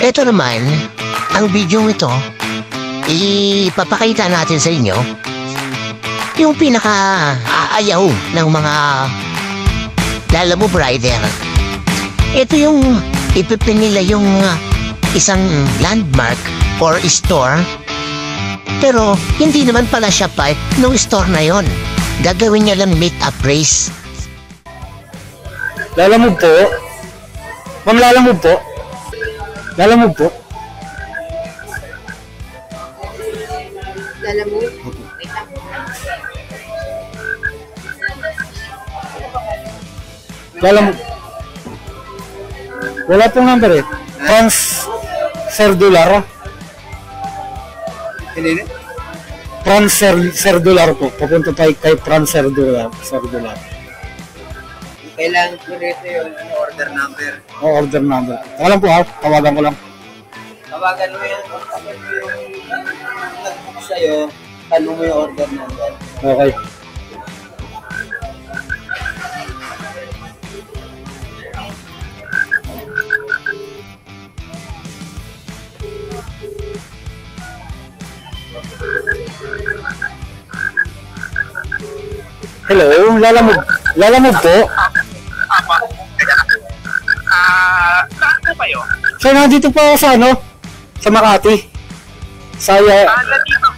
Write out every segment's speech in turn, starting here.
Ito naman, ang video ito, ipapakita natin sa inyo yung pinaka-aayaw ng mga Lalamove rider. Ito yung ipipin nila yung isang landmark or store, pero hindi naman pala siya part ng store na yon. Gagawin niya lang meet-up race. Lalamove po. Ma'am, Lalamove po. Lalamove po. Lalamove? Lalamove. Wala pong number eh. Cerdular. Hindi. Cerdular po. Papunta tayo kay Cerdular. Kailangan ko rito yung order number. O, order number. Alam po ha, tawagan ko lang. Tawagan mo yan. Kung tapos yung nag-book sa'yo, tanong mo yung order number. Okay. Hello, Lalamove po. Saan po kayo? So, nandito po ako sa sa Makati. Saya. Nandito.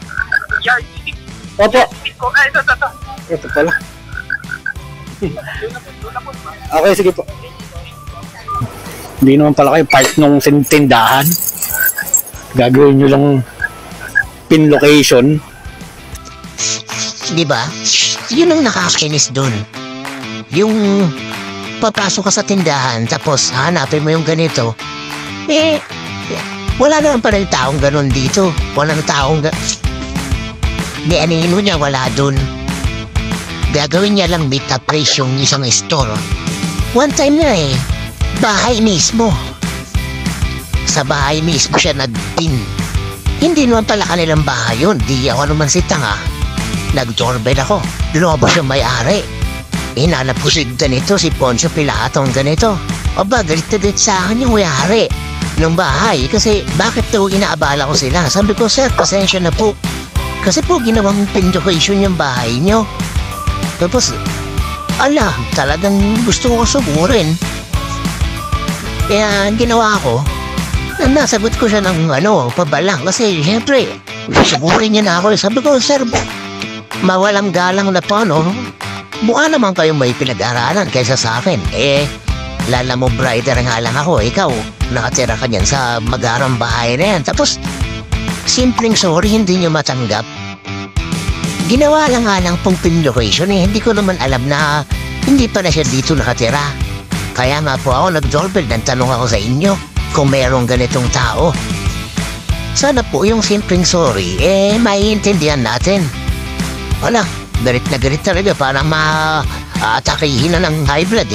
Yard. Opo. Ito. Ito pala. Okay, sige po. Hindi naman pala kayo part ng tindahan. Gagawin nyo lang pin location. Di ba? Yun ang nakakainis dun. Yung papasok ka sa tindahan tapos hanapin mo yung ganito. Wala naman pala yung taong ganun dito. Wala na taong Di anino niya, wala dun. Gagawin niya lang meet up race yung isang store. One time na bahay mismo. Sa bahay mismo siya nag-pin. Hindi naman pala kanilang bahay yun. Di ako naman si tanga. Nag-doorbell ako. Lumabas yung may-ari. Hinanap ko si ganito, si Poncio Pilato ang ganito. Aba, galit sa akin yung may-ari ng bahay. Kasi bakit daw inaabala ko sila? Sabi ko, sir, pasensya na po. Kasi po ginawang pindocation yung bahay nyo. Tapos, talagang gusto ko suburin. Kaya ginawa ko, nasagot ko siya ng pabalang. Kasi siyempre, suburin niya na ako. Sabi ko, sir, mawalang galang na po, mukha naman kayong may pinag-aralan kaysa sa akin. Lalamove rider nga lang ako. Ikaw, nakatira ka dyan sa magarang bahay na yan. Tapos, simpleng sorry, hindi nyo matanggap. Ginawa lang nga lang pong pin location. Hindi ko naman alam na hindi pala siya dito nakatira. Kaya nga po ako nag-doorbell ng tanong ako sa inyo kung mayroong ganitong tao. Sana po yung simpleng sorry, maiintindihan natin. Wala, galit na galit talaga, parang ma-atakihin na ng high blood